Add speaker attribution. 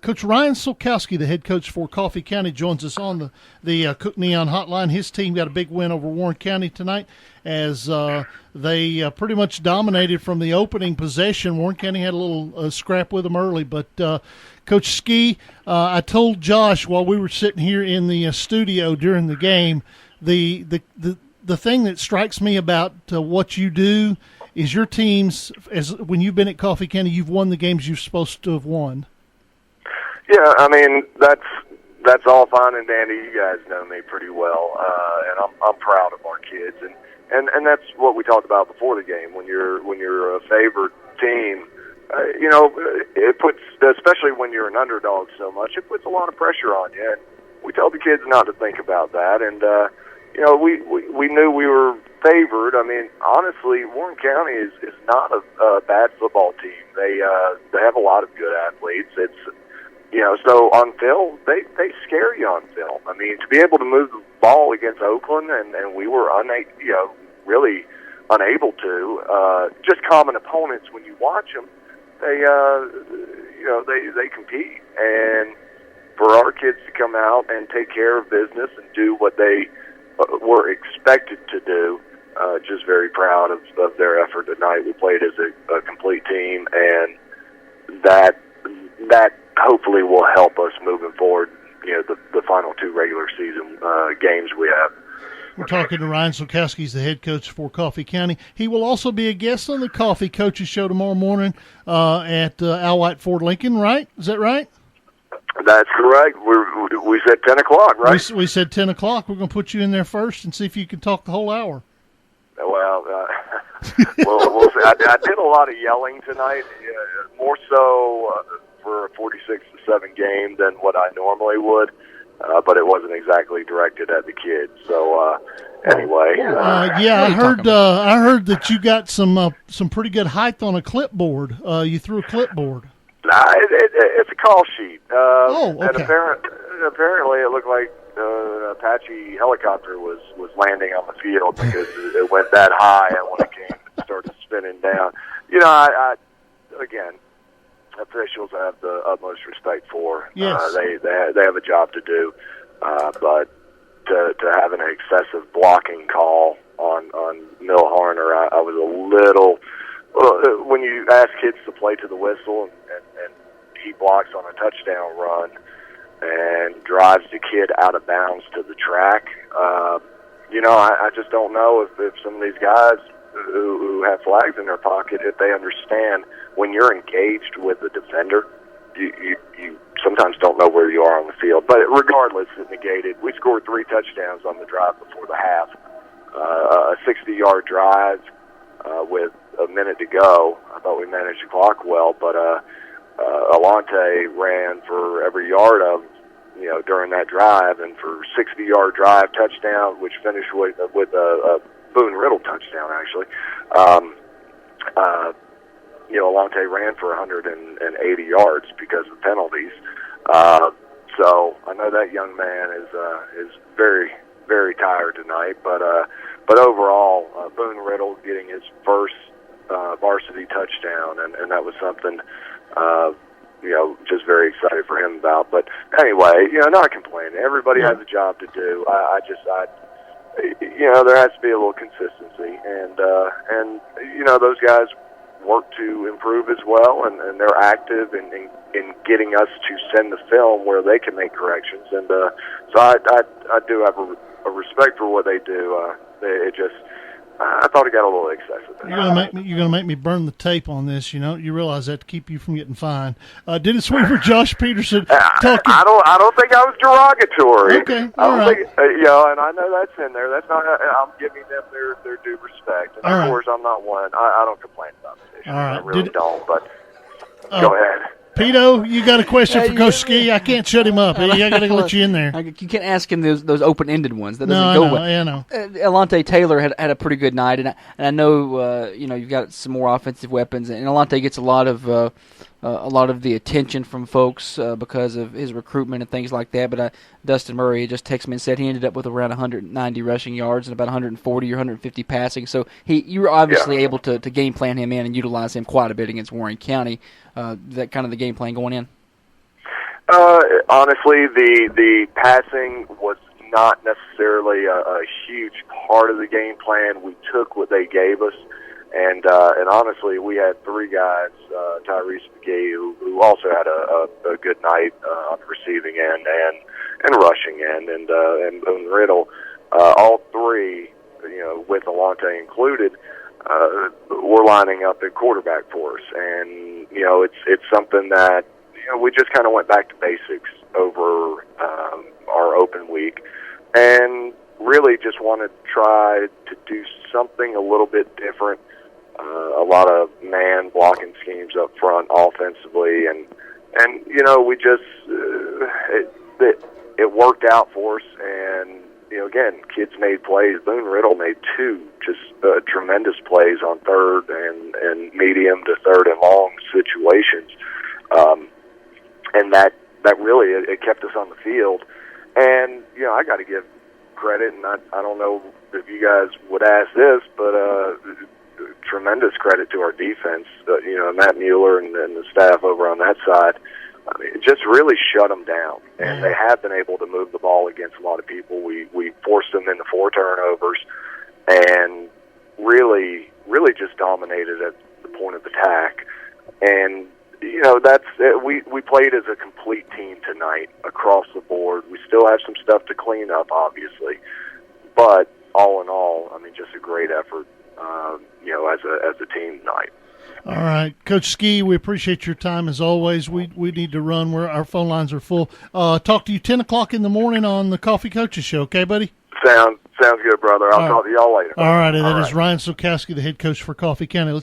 Speaker 1: Coach Ryan Sulkowski, the head coach for Coffee County, joins us on the Cook Neon Hotline. His team got a big win over Warren County tonight as they pretty much dominated from the opening possession. Warren County had a little scrap with them early, but Coach Ski, I told Josh while we were sitting here in the studio during the game, the thing that strikes me about what you do is your teams, as when you've been at Coffee County, you've won the games you're supposed to have won.
Speaker 2: Yeah, I mean that's all fine and dandy. You guys know me pretty well, and I'm proud of our kids, and that's what we talked about before the game. When you're a favored team, it puts, especially when you're an underdog so much, it puts a lot of pressure on you. And we tell the kids not to think about that. And we knew we were favored. I mean, honestly, Warren County is not a bad football team. They have a lot of good athletes. It's so on film, they scare you on film. I mean, to be able to move the ball against Oakland, and we were really unable to. Just common opponents, when you watch them, they compete. And for our kids to come out and take care of business and do what they were expected to do, just very proud of their effort tonight. We played as a complete team, and that hopefully will help us moving forward, the final two regular season games we have.
Speaker 1: We're talking to Ryan Sulkowski. He's the head coach for Coffee County. He will also be a guest on the Coffee Coaches Show tomorrow morning at Al White Ford Lincoln, right? Is that right?
Speaker 2: That's correct. We said 10 o'clock, right?
Speaker 1: We said 10 o'clock. We're going to put you in there first and see if you can talk the whole hour.
Speaker 2: Well, we'll see. I did a lot of yelling tonight, more so for a 46-7 game than what I normally would, but it wasn't exactly directed at the kids. So anyway,
Speaker 1: I heard that you got some pretty good height on a clipboard. You threw a clipboard.
Speaker 2: Nah, it's a call sheet.
Speaker 1: Okay.
Speaker 2: And apparently it looked like an Apache helicopter was landing on the field because it went that high, and when it came, it started spinning down. I again, officials I have the utmost respect for.
Speaker 1: Yes.
Speaker 2: They have a job to do, but to have an excessive blocking call on Mill Harner, I was a little. Well, when you ask kids to play to the whistle and he blocks on a touchdown run and drives the kid out of bounds to the track, I just don't know if some of these guys who have flags in their pocket, if they understand when you're engaged with the defender, you sometimes don't know where you are on the field. But regardless, it negated. We scored 3 touchdowns on the drive before the half, a 60-yard drive with a minute to go. I thought we managed the clock well, but Alante ran for every yard of during that drive, and for 60-yard drive touchdown, which finished with a Boone Riddle touchdown actually. Alante ran for 180 yards because of penalties. So I know that young man is very, very tired tonight, but overall, Boone Riddle getting his first varsity touchdown, and that was something, just very excited for him about. But anyway, not complaining. Everybody has a job to do. There has to be a little consistency, and those guys work to improve as well, and they're active in getting us to send the film where they can make corrections. And so I do have a respect for what they do. I thought it got a little excessive.
Speaker 1: You're gonna make me burn the tape on this. You realize that to keep you from getting fined. Didn't sweeper Josh Peterson talking?
Speaker 2: I don't think I was derogatory.
Speaker 1: Okay, all right.
Speaker 2: And I know that's in there. That's not. I'm giving them their due respect. And of course, I'm not one. I don't complain about the issue.
Speaker 1: All right.
Speaker 2: I really don't. But go ahead.
Speaker 1: Pito, you got a question for Coach Ski? I can't shut him up. I got to let you in there.
Speaker 3: You can't ask him those open-ended ones. That doesn't go well.
Speaker 1: I know.
Speaker 3: Alante Taylor had a pretty good night, and I know you've got some more offensive weapons, and Alante gets a lot of the attention from folks because of his recruitment and things like that. But Dustin Murray just texted me and said he ended up with around 190 rushing yards and about 140 or 150 passing. So you were obviously able to game plan him in and utilize him quite a bit against Warren County. That kind of the game plan going in.
Speaker 2: Honestly, the passing was not necessarily a huge part of the game plan. We took what they gave us, and honestly, we had three guys, Tyrese McGee, who also had a good night on the receiving end and rushing end, and Boone Riddle, all three, with Alante included, were lining up at quarterback for us, and it's something that we just kind of went back to basics over our open week, and really just wanted to try to do something a little bit different. A lot of man blocking schemes up front offensively, and we just it worked out for us. And again, kids made plays. Boone Riddle made two just tremendous plays on third and medium to third and long situations, and that really it kept us on the field. And I got to give credit, and I don't know if you guys would ask this, but tremendous credit to our defense. Matt Mueller and the staff over on that side. I mean, it just really shut them down, and they have been able to move the ball against a lot of people. We forced them into 4 turnovers, and really just dominated at the point of attack. And that's we played as a complete team tonight across the board. We still have some stuff to clean up, obviously, but all in all, I mean, just a great effort, as a team tonight.
Speaker 1: All right, Coach Ski, we appreciate your time as always. We need to run. Our phone lines are full. Talk to you 10 o'clock in the morning on the Coffee Coaches Show, okay, buddy?
Speaker 2: Sounds good, brother. I'll talk to y'all later.
Speaker 1: All right, and that is Ryan Sulkowski, the head coach for Coffee County.